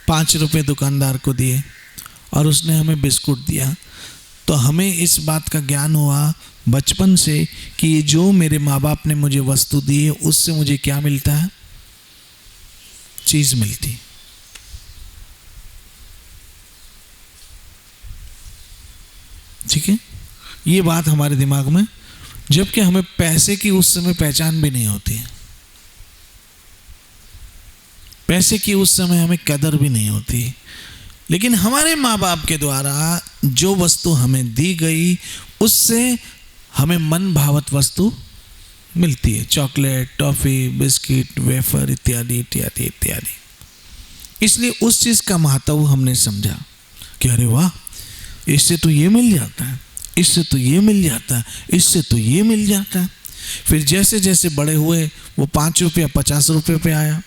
5 रुपए दुकानदार को दिए और उसने हमें बिस्कुट दिया, तो हमें इस बात का ज्ञान हुआ बचपन से कि ये जो मेरे माँ बाप ने मुझे वस्तु दी है उससे मुझे क्या मिलता है, चीज मिलती। ठीक है, ये बात हमारे दिमाग में, जबकि हमें पैसे की उस समय पहचान भी नहीं होती है, पैसे की उस समय हमें कदर भी नहीं होती, लेकिन हमारे माँ बाप के द्वारा जो वस्तु हमें दी गई उससे हमें मन भावत वस्तु मिलती है, चॉकलेट, टॉफी, बिस्किट, वेफर इत्यादि इत्यादि इत्यादि। इसलिए उस चीज का महत्व हमने समझा कि अरे वाह, इससे तो ये मिल जाता है, इससे तो ये मिल जाता है, इससे तो ये मिल जाता है। फिर जैसे जैसे बड़े हुए वो 5 रुपया 50 रुपये पे आया।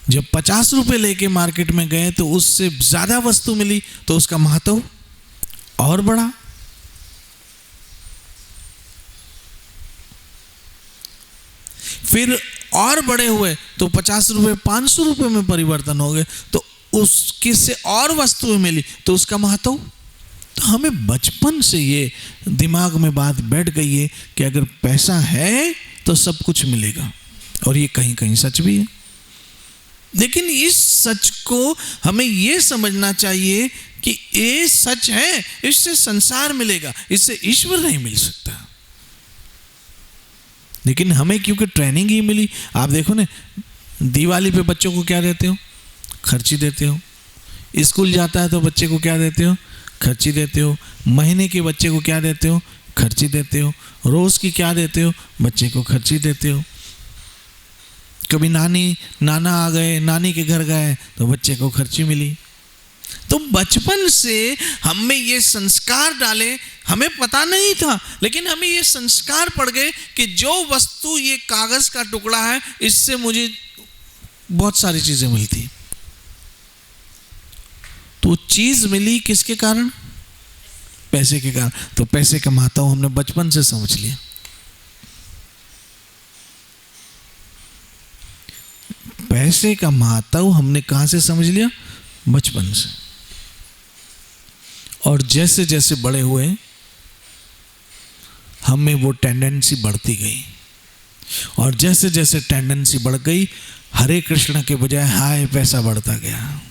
जब 50 रुपये लेके मार्केट में गए तो उससे ज्यादा वस्तु मिली तो उसका महत्व और बढ़ा। फिर और बड़े हुए तो 50 रुपये 500 रुपये में परिवर्तन हो गए, तो उसके से और वस्तुएं मिली तो उसका महत्व। तो हमें बचपन से ये दिमाग में बात बैठ गई है कि अगर पैसा है तो सब कुछ मिलेगा, और ये कहीं कहीं सच भी है। लेकिन इस सच को हमें ये समझना चाहिए कि ये सच है, इससे संसार मिलेगा, इससे ईश्वर नहीं मिल सकता। लेकिन हमें क्योंकि ट्रेनिंग ही मिली, आप देखो ना, दिवाली पे बच्चों को क्या देते हो, खर्ची देते हो। स्कूल जाता है तो बच्चे को क्या देते हो, खर्ची देते हो। महीने के बच्चे को क्या देते हो, खर्ची देते हो। रोज की क्या देते हो, बच्चे को खर्ची देते हो। कभी नानी नाना आ गए, नानी के घर गए तो बच्चे को खर्ची मिली। तो बचपन से हमें ये संस्कार डाले, हमें पता नहीं था, लेकिन हमें ये संस्कार पड़ गए कि जो वस्तु ये कागज का टुकड़ा है, इससे मुझे बहुत सारी चीजें मिलती। तो चीज मिली किसके कारण, पैसे के कारण। तो पैसे का महत्व हमने बचपन से समझ लिया। पैसे का महत्व हमने कहां से समझ लिया, बचपन से। और जैसे जैसे बड़े हुए हमें वो टेंडेंसी बढ़ती गई, और जैसे जैसे टेंडेंसी बढ़ गई, हरे कृष्ण के बजाय हाय पैसा बढ़ता गया।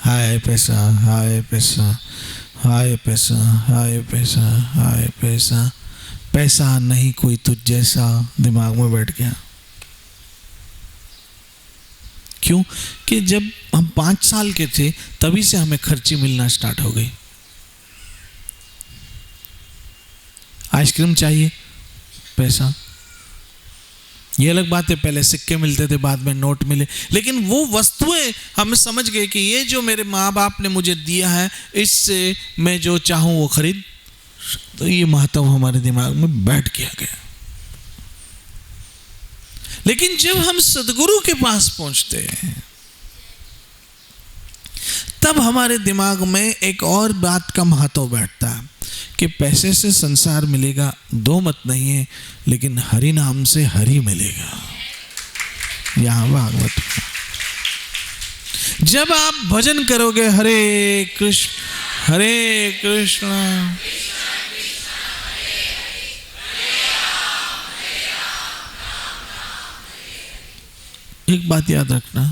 हाय पैसा, हाय पैसा, हाय पैसा, हाय पैसा, हाय पैसा, पैसा नहीं कोई तुझ जैसा दिमाग में बैठ गया। क्यों कि जब हम 5 साल के थे तभी से हमें खर्ची मिलना स्टार्ट हो गई। आइसक्रीम चाहिए, पैसा। ये अलग बात है, पहले सिक्के मिलते थे, बाद में नोट मिले, लेकिन वो वस्तुएं हम समझ गए कि ये जो मेरे माँ बाप ने मुझे दिया है, इससे मैं जो चाहूं वो खरीद। तो ये महत्व हमारे दिमाग में बैठ गया। लेकिन जब हम सदगुरु के पास पहुंचते हैं तब हमारे दिमाग में एक और बात का महत्व बैठता है कि पैसे से संसार मिलेगा, दो मत नहीं है, लेकिन हरि नाम से हरि मिलेगा। यहां भागवत जब आप भजन करोगे, हरे कृष्ण एक बात याद रखना,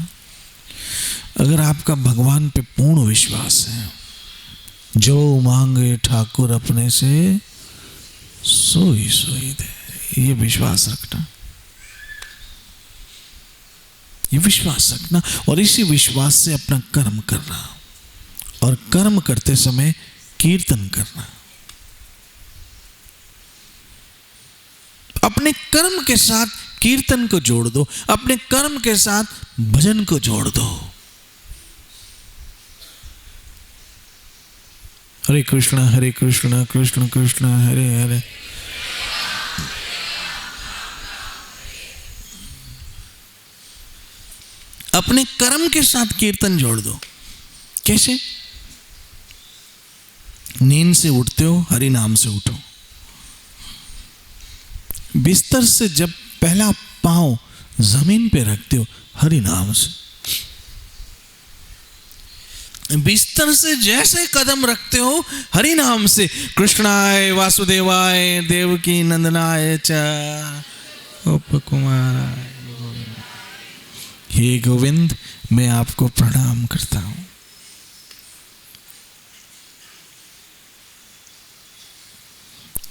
अगर आपका भगवान पे पूर्ण विश्वास है, जो मांगे ठाकुर अपने से सोई सोई दे, ये विश्वास रखना, ये विश्वास रखना, और इसी विश्वास से अपना कर्म करना, और कर्म करते समय कीर्तन करना। अपने कर्म के साथ कीर्तन को जोड़ दो, अपने कर्म के साथ भजन को जोड़ दो। हरे कृष्ण कृष्ण कृष्ण हरे हरे। अपने कर्म के साथ कीर्तन जोड़ दो। कैसे? नींद से उठते हो, हरि नाम से उठो। बिस्तर से जब पहला पांव जमीन पे रखते हो हरि नाम से। बिस्तर से जैसे कदम रखते हो हरि नाम से, कृष्णाय वासुदेवाय देवकी नंदनाय च गोप कुमाराय, हे गोविंद मैं आपको प्रणाम करता हूं।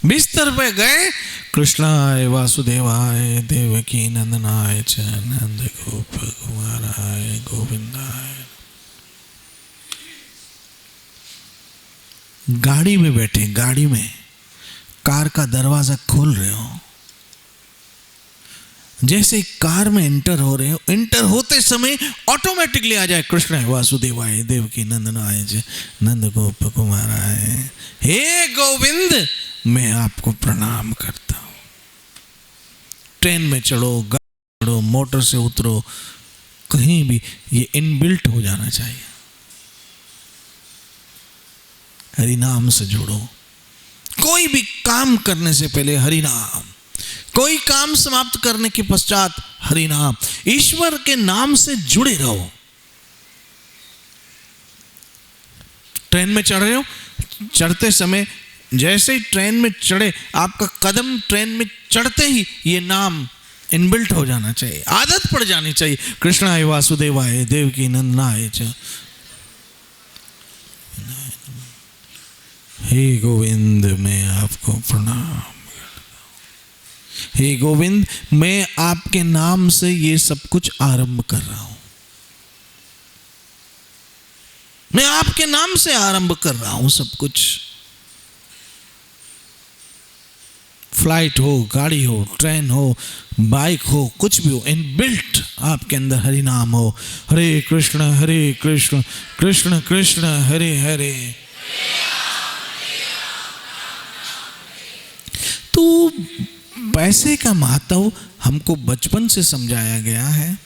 बिस्तर पे गए, कृष्णाय वासुदेवाय देवकी नंदनाय च नंद गोप कुमाराय गोविंदाय। गाड़ी में बैठे, गाड़ी में कार का दरवाजा खोल रहे हो, जैसे कार में एंटर हो रहे हो, एंटर होते समय ऑटोमेटिकली आ जाए कृष्ण वासुदेवाय देवकी नंदनाय च नंद गोप कुमाराय, हे गोविंद मैं आपको प्रणाम करता हूं। ट्रेन में चढ़ो, गाड़ी चढ़ो, मोटर से उतरो, कहीं भी ये इनबिल्ट हो जाना चाहिए, हरि नाम से जुड़ो। कोई भी काम करने से पहले हरि नाम, कोई काम समाप्त करने के पश्चात हरि नाम, ईश्वर के नाम से जुड़े रहो। ट्रेन में चढ़ रहे हो, चढ़ते समय जैसे ही ट्रेन में चढ़े, आपका कदम ट्रेन में चढ़ते ही ये नाम इनबिल्ट हो जाना चाहिए, आदत पड़ जानी चाहिए, कृष्णाय वासुदेवाय देवकी नंदनाय च, हे गोविंद मैं आपको प्रणाम करता हूं, हे गोविंद मैं आपके नाम से ये सब कुछ आरंभ कर रहा हूं, मैं आपके नाम से आरंभ कर रहा हूं सब कुछ। फ्लाइट हो, गाड़ी हो, ट्रेन हो, बाइक हो, कुछ भी हो, इनबिल्ट आपके अंदर हरि नाम हो। हरे कृष्ण कृष्ण कृष्ण हरे हरे। तो पैसे का महत्व हमको बचपन से समझाया गया है,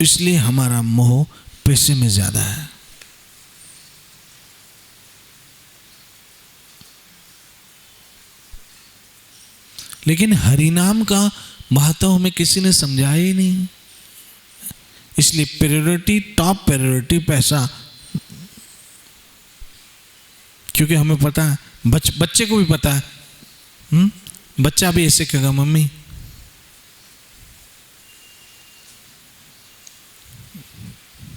इसलिए हमारा मोह पैसे में ज्यादा है। लेकिन हरि नाम का महत्व हमें किसी ने समझाया ही नहीं, इसलिए प्रायोरिटी, टॉप प्रायोरिटी पैसा। क्योंकि हमें पता है, बच्चे को भी पता है, बच्चा भी ऐसे कहेगा मम्मी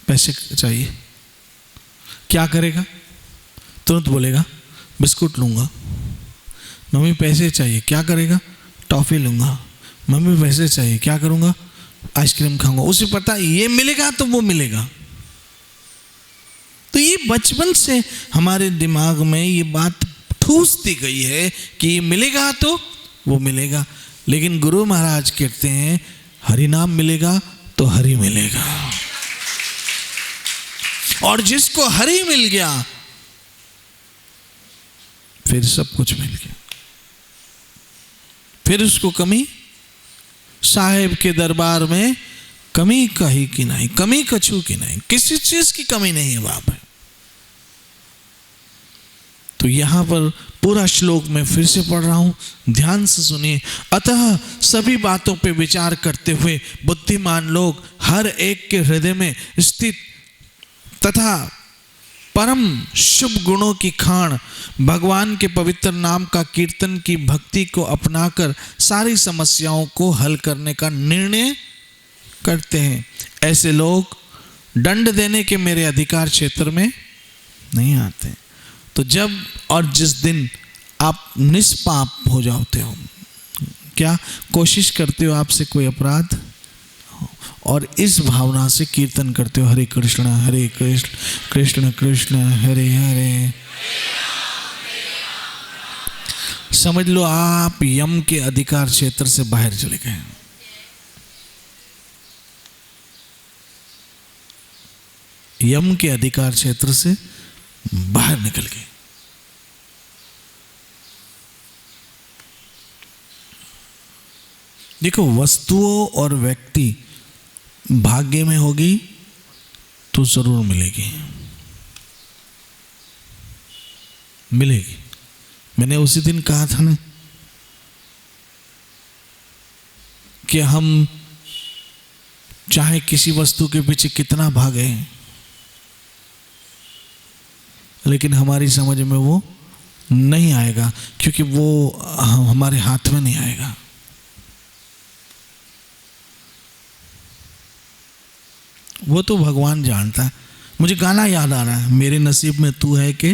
पैसे चाहिए, क्या करेगा? तुरंत बोलेगा बिस्कुट लूंगा। मम्मी पैसे चाहिए, क्या करेगा? टॉफी लूंगा। मम्मी पैसे चाहिए, क्या करूंगा? आइसक्रीम खाऊंगा। उसे पता ये मिलेगा तो वो मिलेगा। तो ये बचपन से हमारे दिमाग में ये बात ठूस दी गई है कि ये मिलेगा तो वो मिलेगा। लेकिन गुरु महाराज कहते हैं हरि नाम मिलेगा तो हरि मिलेगा, और जिसको हरि मिल गया फिर सब कुछ मिल गया, फिर उसको कमी, साहेब के दरबार में कमी कहीं की नहीं, कमी कछू की नहीं, किसी चीज की कमी नहीं है बाप है। तो यहां पर पूरा श्लोक मैं फिर से पढ़ रहा हूं, ध्यान से सुनिए। अतः सभी बातों पे विचार करते हुए बुद्धिमान लोग हर एक के हृदय में स्थित तथा परम शुभ गुणों की खान भगवान के पवित्र नाम का कीर्तन की भक्ति को अपनाकर सारी समस्याओं को हल करने का निर्णय करते हैं। ऐसे लोग दंड देने के मेरे अधिकार क्षेत्र में नहीं आते। तो जब और जिस दिन आप निष्पाप हो जाते हो, क्या कोशिश करते हो आपसे कोई अपराध, और इस भावना से कीर्तन करते हो हरे कृष्ण कृष्ण कृष्ण हरे हरे, समझ लो आप यम के अधिकार क्षेत्र से बाहर चले गए। यम के अधिकार क्षेत्र से बाहर निकल गए। देखो, वस्तुओं और व्यक्ति भाग्य में होगी तो जरूर मिलेगी, मिलेगी। मैंने उसी दिन कहा था ना कि हम चाहे किसी वस्तु के पीछे कितना भागे, लेकिन हमारी समझ में वो नहीं आएगा, क्योंकि वो हमारे हाथ में नहीं आएगा। वो तो भगवान जानता है। मुझे गाना याद आ रहा है, मेरे नसीब में तू है कि,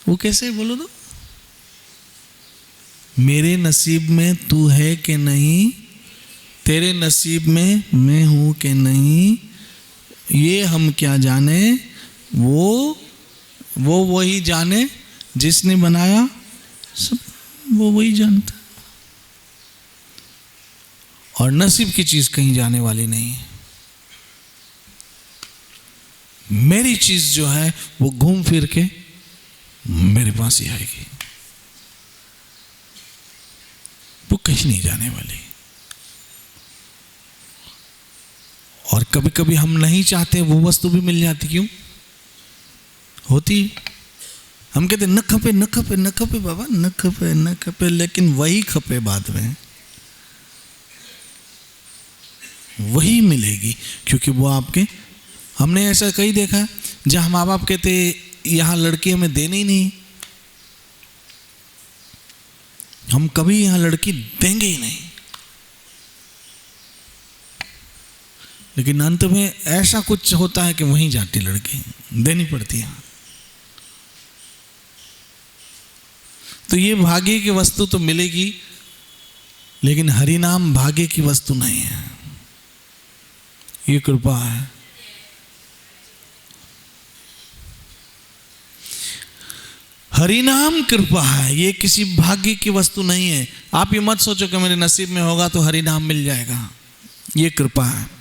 वो कैसे बोलो तो, मेरे नसीब में तू है कि नहीं, तेरे नसीब में मैं हूं कि नहीं, ये हम क्या जाने, वो वही जाने जिसने बनाया सब, वो वही जानता। और नसीब की चीज कहीं जाने वाली नहीं है। मेरी चीज जो है वो घूम फिर के मेरे पास ही आएगी, वो कहीं नहीं जाने वाली। और कभी कभी हम नहीं चाहते वो वस्तु भी मिल जाती, क्यों होती? हम कहते न खपे न खपे न खपे बाबा, न खपे न खपे, लेकिन वही खपे बाद में, वही मिलेगी, क्योंकि वो आपके, हमने ऐसा कई देखा है जहां माँ बाप कहते यहां लड़की हमें देनी ही नहीं, हम कभी यहां लड़की देंगे ही नहीं, लेकिन अंत में ऐसा कुछ होता है कि वहीं जाती लड़की, देनी पड़ती है। तो ये भाग्य की वस्तु तो मिलेगी, लेकिन हरिनाम भाग्य की वस्तु नहीं है, ये कृपा है। हरिनाम कृपा है, ये किसी भाग्य की वस्तु नहीं है। आप ये मत सोचो कि मेरे नसीब में होगा तो हरिनाम मिल जाएगा, ये कृपा है।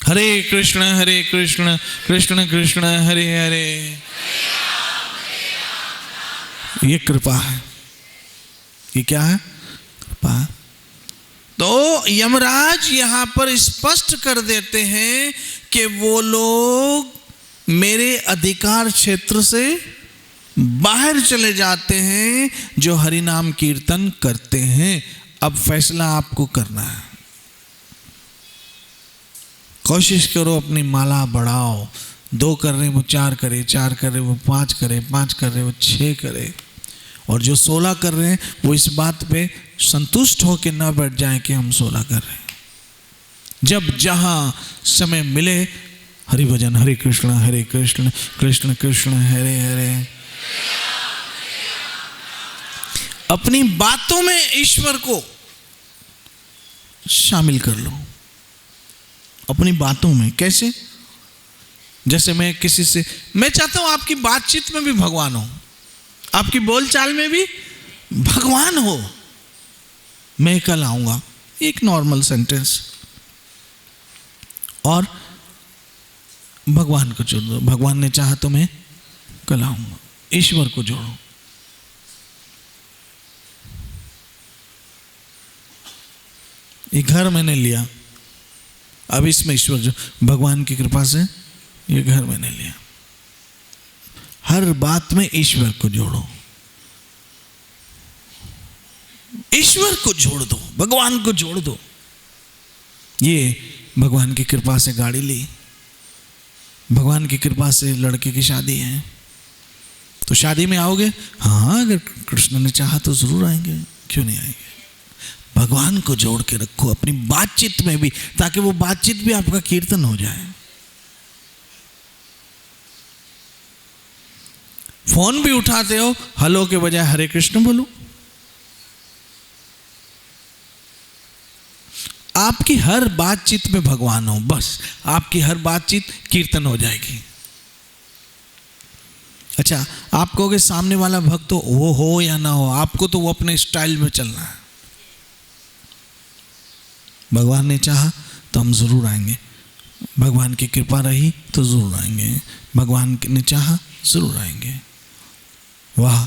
हरे कृष्ण कृष्ण कृष्ण हरे हरे, ये कृपा है। ये क्या है? कृपा। तो यमराज यहां पर स्पष्ट कर देते हैं कि वो लोग मेरे अधिकार क्षेत्र से बाहर चले जाते हैं जो हरिनाम कीर्तन करते हैं। अब फैसला आपको करना है। कोशिश करो अपनी माला बढ़ाओ, 2 कर रहे वो 4 करे, 4 कर रहे वो 5 करे, 5 कर रहे वो 6 करे, और जो 16 कर रहे हैं वो इस बात पे संतुष्ट होकर ना बैठ जाए कि हम 16 कर रहे हैं। जब जहां समय मिले हरि भजन, हरे कृष्ण कृष्ण कृष्ण हरे हरे। अपनी बातों में ईश्वर को शामिल कर लो, अपनी बातों में। कैसे? जैसे मैं किसी से, मैं चाहता हूं आपकी बातचीत में भी भगवान हो, आपकी बोलचाल में भी भगवान हो। मैं कल आऊंगा, एक नॉर्मल सेंटेंस, और भगवान को जोड़ दो। भगवान ने चाहा तो मैं कल आऊंगा, ईश्वर को जोड़ो। ये घर मैंने लिया, अब इसमें ईश्वर जो, भगवान की कृपा से ये घर मैंने लिया। हर बात में ईश्वर को जोड़ो, ईश्वर को जोड़ दो, भगवान को जोड़ दो। ये भगवान की कृपा से गाड़ी ली, भगवान की कृपा से लड़के की शादी है, तो शादी में आओगे? हाँ, अगर कृष्ण ने चाहा तो जरूर आएंगे, क्यों नहीं आएंगे? भगवान को जोड़ के रखो अपनी बातचीत में भी, ताकि वो बातचीत भी आपका कीर्तन हो जाए। फोन भी उठाते हो, हेलो के बजाय हरे कृष्ण बोलो। आपकी हर बातचीत में भगवान हो, बस आपकी हर बातचीत कीर्तन हो जाएगी। अच्छा, आप कहोगे सामने वाला भक्त तो वो हो या ना हो, आपको तो वो अपने स्टाइल में चलना है। भगवान ने चाहा तो हम जरूर आएंगे, भगवान की कृपा रही तो जरूर आएंगे, भगवान ने चाहा जरूर आएंगे। वाह,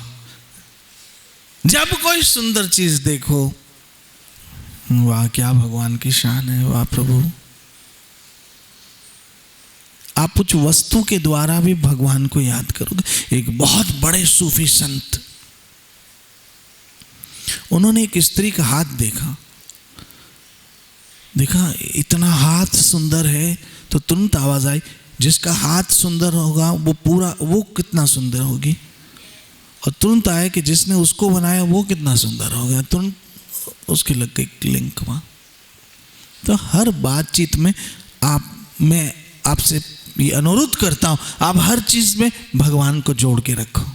जब कोई सुंदर चीज देखो, वाह क्या भगवान की शान है, वाह प्रभु। आप कुछ वस्तु के द्वारा भी भगवान को याद करोगे। एक बहुत बड़े सूफी संत, उन्होंने एक स्त्री का हाथ देखा देखा इतना हाथ सुंदर है, तो तुरंत आवाज आई जिसका हाथ सुंदर होगा वो पूरा, वो कितना सुंदर होगी। और तुरंत आया कि जिसने उसको बनाया वो कितना सुंदर होगा, तुरंत उसकी लग गई लिंक वहाँ। तो हर बातचीत में मैं आपसे ये अनुरोध करता हूं, आप हर चीज में भगवान को जोड़ के रखो।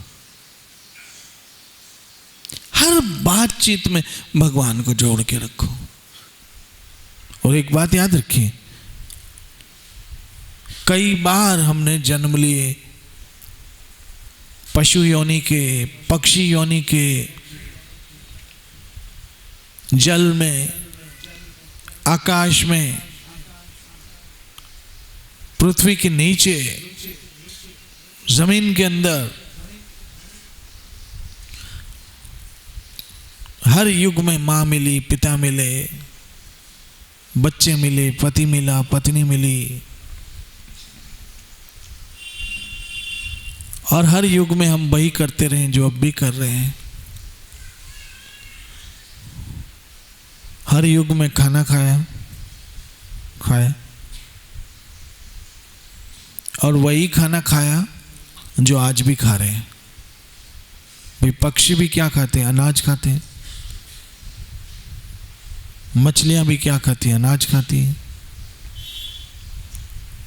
हर बातचीत में भगवान को जोड़ के रखो। और एक बात याद रखिए, कई बार हमने जन्म लिए पशु योनि के, पक्षी योनि के, जल में, आकाश में, पृथ्वी के नीचे, जमीन के अंदर, हर युग में मां मिली, पिता मिले, बच्चे मिले, पति मिला, पत्नी मिली। और हर युग में हम वही करते रहे जो अब भी कर रहे हैं। हर युग में खाना खाया और वही खाना खाया जो आज भी खा रहे हैं। भाई पक्षी भी क्या खाते हैं? अनाज खाते हैं। मछलियां भी क्या खाती हैं? अनाज खाती हैं।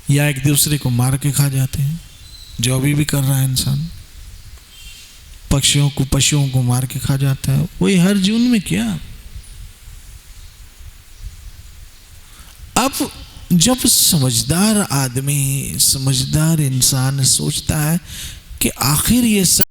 या एक दूसरे को मार के खा जाते हैं, जो अभी भी कर रहा है इंसान। पशुओं को मार के खा जाता है। वही हर जून में क्या। अब जब समझदार आदमी, समझदार इंसान सोचता है कि आखिर ये सब